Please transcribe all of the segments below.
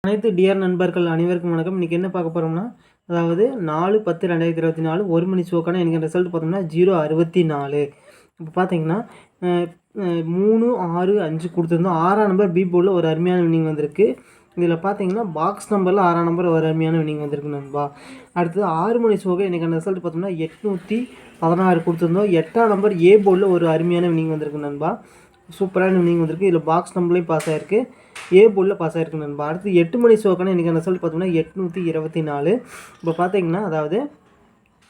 அனைத்து டியர் நண்பர்கள் அனைவருக்கும் வணக்கம். இன்றைக்கி என்ன பார்க்க போகிறோம்னா, அதாவது 4/10/2024 1 மணி ஷோக்கான எனக்கு ரிசல்ட் பார்த்தோம்னா 064. இப்போ பார்த்தீங்கன்னா 3, 6, 5 கொடுத்துருந்தோம். 6ஆம் நம்பர் பி போர்டில் ஒரு அருமையான வின்னிங் வந்திருக்கு. இதில் பார்த்தீங்கன்னா பாக்ஸ் நம்பரில் 6ஆம் நம்பர் ஒரு அருமையான வின்னிங் வந்திருக்கு நண்பா. அடுத்தது 6 மணி ஷோக்கு எனக்கு ரிசல்ட் பார்த்தோம்னா 816 கொடுத்துருந்தோம். 8ஆம் நம்பர் ஏ போர்டில் ஒரு அருமையான வின்னிங் வந்திருக்கு நண்பா. சூப்பரான வின்னிங் வந்திருக்கு. இதில் பாக்ஸ் நம்பர்லேயும் பாஸ் ஆகிருக்கு, ஏ போர்டில் பாஸ் ஆகிருக்கு நண்பா. அடுத்து 8 மணி ஷோக்கான எனக்கு ரிசல்ட் பார்த்தோம்னா 824. இப்போ பார்த்தீங்கன்னா அதாவது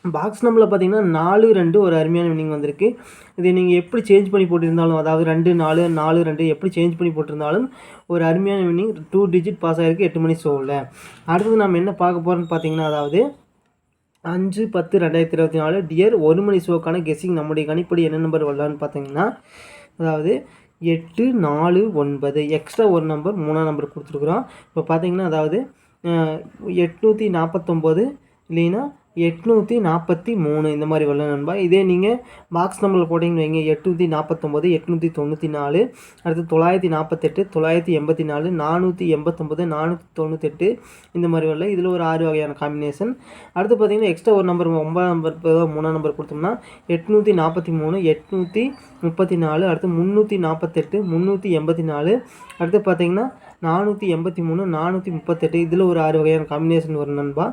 பாக்ஸ் நம்பரில் பார்த்தீங்கன்னா 4-2 ஒரு அருமையான வின்னிங் வந்திருக்கு. இதை நீங்கள் எப்படி சேஞ்ச் பண்ணி போட்டிருந்தாலும், அதாவது 2-4 4-2 எப்படி சேஞ்ச் பண்ணி போட்டிருந்தாலும் ஒரு அருமையான வின்னிங் 2 டிஜிட் பாஸ் ஆகிருக்கு 8 மணி ஷோவில். அடுத்தது நம்ம என்ன பார்க்க போகிறோம்னு பார்த்தீங்கன்னா, அதாவது 5/10/2024 டியர் 1 மணி ஷோக்கான கெஸ்ஸிங் நம்முடைய கணிப்படி என்ன நம்பர் வரலான்னு பார்த்தீங்கன்னா, அதாவது 8, 4, 9 எக்ஸ்ட்ரா ஒரு நம்பர் 3ஆம் நம்பர் கொடுத்துருக்குறோம். இப்போ பார்த்தீங்கன்னா அதாவது 849 இல்லைன்னா 843 இந்த மாதிரி வரலாம் நண்பா. இதே நீங்கள் பாக்ஸ் நம்பரில் போட்டிங்கன்னு வைங்க, 849, 894, அடுத்து 948, 984, 489, 498 இந்த மாதிரி வரல. இதில் ஒரு 6 வகையான காம்பினேஷன். அடுத்து பார்த்தீங்கன்னா எக்ஸ்ட்ரா ஒரு நம்பர் 9ஆம் நம்பர் 3ஆம் நம்பர் கொடுத்தோம்னா 843, 834, அடுத்து 348, 384, அடுத்து பார்த்தீங்கன்னா 483, 438 இதில் ஒரு 6 வகையான காம்பினேஷன் வரும் நண்பா.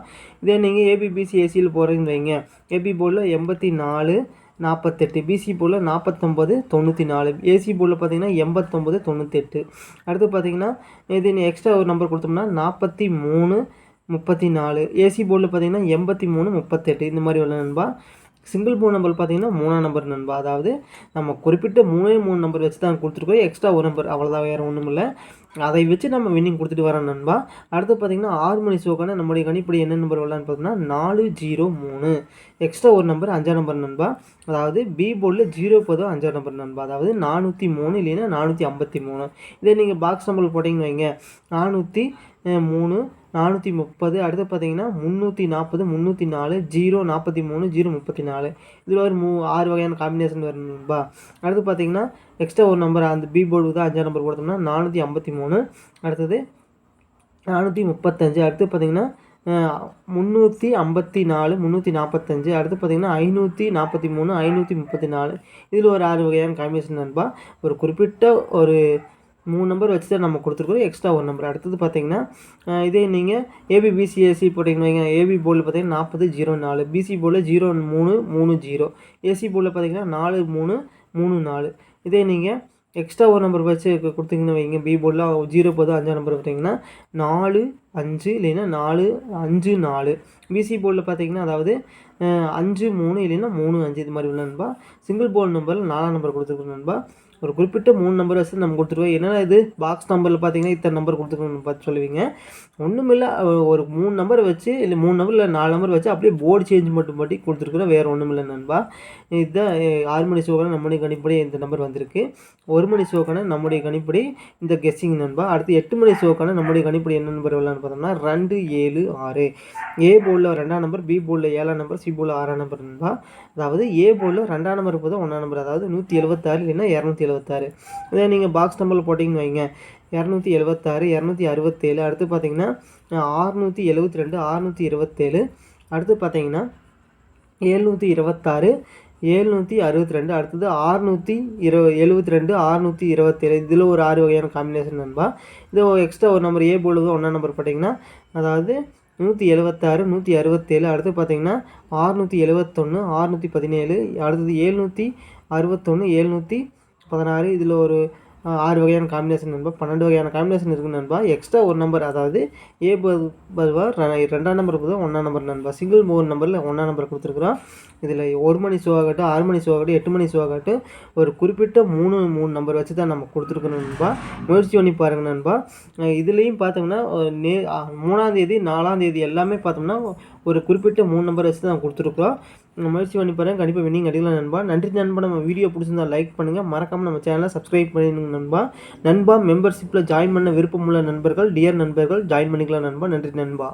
இதே நீங்கள் ஏபிபிசி ஏசியில் போகிறீங்கன்னு வைங்க, ஏபி போர்டில் 84, 48, பிசி போர்டில் 49, 94, ஏசி போர்டில் பார்த்தீங்கன்னா 89, 98. அடுத்து பார்த்தீங்கன்னா இது எக்ஸ்ட்ரா ஒரு நம்பர் கொடுத்தோம்னா 43, 34, ஏசி போர்டில் பார்த்தீங்கன்னா 83, 38 இந்த மாதிரி வரல நண்பா. சிங்கிள் போர்டு நம்பர் பார்த்தீங்கன்னா 3ஆம் நம்பர் நண்பா. அதாவது நம்ம குறிப்பிட்ட 3 நம்பர் வச்சு தான் கொடுத்துருக்கோம். எக்ஸ்ட்ரா ஒரு நம்பர் அவ்வளோதான், வேறு ஒன்றும் இல்லை. அதை வச்சு நம்ம வின்னிங் கொடுத்துட்டு வரோம் நண்பா. அடுத்து பார்த்தீங்கன்னா 6 மணி ஷோக்கான நம்முடைய கணிப்படி என்ன நம்பர் வரலான்னு பார்த்தோம்னா 403 எக்ஸ்ட்ரா ஒரு நம்பர் 5ஆம் நம்பர் நண்பா. அதாவது பி போர்டில் 0 பொதுவாக 5ஆம் நம்பர் நண்பா. அதாவது 403 இல்லைன்னா 453. இதே நீங்கள் பாக்ஸ் நம்பர் போட்டிங்கன்னு வைங்க, 403, 430, அடுத்து பார்த்தீங்கன்னா 340, 304, 043, 034 இதில் ஒரு 6 வகையான காம்பினேஷன் வரும் நண்பா. அடுத்து பார்த்தீங்கன்னா எக்ஸ்ட்ரா ஒரு நம்பர் அந்த பி போர்டு தான் 5ஆம் நம்பர் கொடுத்தோம்னா 453, அடுத்தது 435, அடுத்து பார்த்தீங்கன்னா 354, 345, அடுத்து பார்த்தீங்கன்னா 543, 534 இதில் ஒரு 6 வகையான காம்பினேஷன் நண்பா. ஒரு குறிப்பிட்ட ஒரு 3 நம்பர் வச்சு தான் நம்ம கொடுத்துருக்கோம், எக்ஸ்ட்ரா ஒரு நம்பர். அடுத்தது பார்த்தீங்கன்னா இதே நீங்கள் ஏபிபிசிஏசி போட்டிங்கன்னு வைங்க, ஏபி போர்டில் பார்த்தீங்கன்னா 4004, பிசி போர்டில் 0330, ஏசி போர்டில் பார்த்தீங்கன்னா 4334. இதே நீங்கள் எக்ஸ்ட்ரா ஒரு நம்பர் வச்சு கொடுத்தீங்கன்னு வைங்க, பி போர்டில் 0 பொதுவாக 5ஆம் நம்பர் பார்த்தீங்கன்னா 45 இல்லைன்னா 454, பிசி போர்டில் பார்த்தீங்கன்னா அதாவது 53 இல்லைன்னா 35 இது மாதிரி உள்ள நண்பா. சிங்கிள் போர்டு நம்பரில் 4ஆம் நம்பர் கொடுத்துருக்கோம் நண்பா. ஒரு குறிப்பிட்ட 3 நம்பர் வச்சு நம்ம கொடுத்துருவோம். என்னன்னா இது பாக்ஸ் நம்பரில் பார்த்தீங்கன்னா இத்தனை நம்பர் கொடுத்துருக்கோன்னு பார்த்து சொல்லுவீங்க. ஒன்றும் இல்லை, ஒரு 3 நம்பர் வச்சு இல்லை 3 நம்பர் இல்லை 4 நம்பர் வச்சு அப்படியே போர்டு சேஞ்ச் மட்டும் பண்ணி கொடுத்துருக்குறோம், வேறு ஒன்றும் இல்லை நண்பா. இதுதான் 6 மணி ஷோக்கான நம்முடைய கணிப்படி இந்த நம்பர் வந்திருக்கு. 1 மணி ஷோக்கான நம்முடைய கணிப்படி இந்த கெஸ்ஸிங் நண்பா. அடுத்து 8 மணி ஷோக்கான நம்முடைய கணிப்படி என்ன நம்பர் வரலான்னு பார்த்தோம்னா 2, 7, 6 ஏ போர்டில் 2ஆம் நம்பர், பி போர்டில் 7ஆம் நம்பர், சி போர்டில் 6ஆம் நம்பர் நண்பா. அதாவது ஏ போர்டில் 2ஆம் நம்பர் போதும் 1ஆம் நம்பர், அதாவது 176 இல்லைன்னா 276. இதே நீங்கள் பாக்ஸ் நம்பரில் போட்டிங்கன்னு வைங்க, 276, 267, அடுத்து பார்த்தீங்கன்னா 672, 627, அடுத்து பார்த்தீங்கன்னா 726, 762, அடுத்தது 672, 627 இதில் ஒரு 6 வகையான காம்பினேஷன் நண்பா. இது எக்ஸ்ட்ரா ஒரு நம்பர் ஏ போர்டு 1ஆம் நம்பர் போட்டிங்கன்னா அதாவது 176, 167, அடுத்து பார்த்தீங்கன்னா 671, 617, அடுத்தது 761, 716 இதில் ஒரு 6 வகையான காம்பினேஷன் நண்பா. 12 வகையான காம்பினேஷன் இருக்குது நண்பா. எக்ஸ்ட்ரா ஒரு நம்பர் அதாவது ஏ பதுவாக 2ஆம் நம்பர் பொதுவாக 1ஆம் நம்பர் நண்பா. சிங்கிள் போர்டு நம்பரில் 1ஆம் நம்பர் கொடுத்துருக்குறோம். இதில் 1 மணி ஷோ ஆகட்டும், 6 மணி ஷோ ஆகட்டும், 8 மணி ஷோ ஆகட்டும், ஒரு குறிப்பிட்ட 3 நம்பர் வச்சு தான் நம்ம கொடுத்துருக்கணும் நண்பா. முயற்சி பண்ணி பாருங்கள் நண்பா. இதுலேயும் பார்த்தோம்னா 3ஆம் தேதி 4ஆம் தேதி எல்லாமே பார்த்தோம்னா ஒரு குறிப்பிட்ட 3 நம்பர் வச்சு தான் கொடுத்துருக்குறோம். முயற்சி பண்ணி பாருங்கள், கண்டிப்பாக வின்னிங் அடிக்கலாம் நண்பா. நன்றி நண்பா. நம்ம வீடியோ பிடிச்சிருந்தா லைக் பண்ணுங்கள், மறக்காமல் நம்ம சேனலை சப்ஸ்கிரைப் பண்ணிடுங்க நண்பா. மெம்பர்ஷிப்பில் ஜாயின் பண்ண விருப்பமுள்ள நண்பர்கள், டியர் நண்பர்கள் ஜாயின் பண்ணிக்கலாம் நண்பா. நன்றி நண்பா.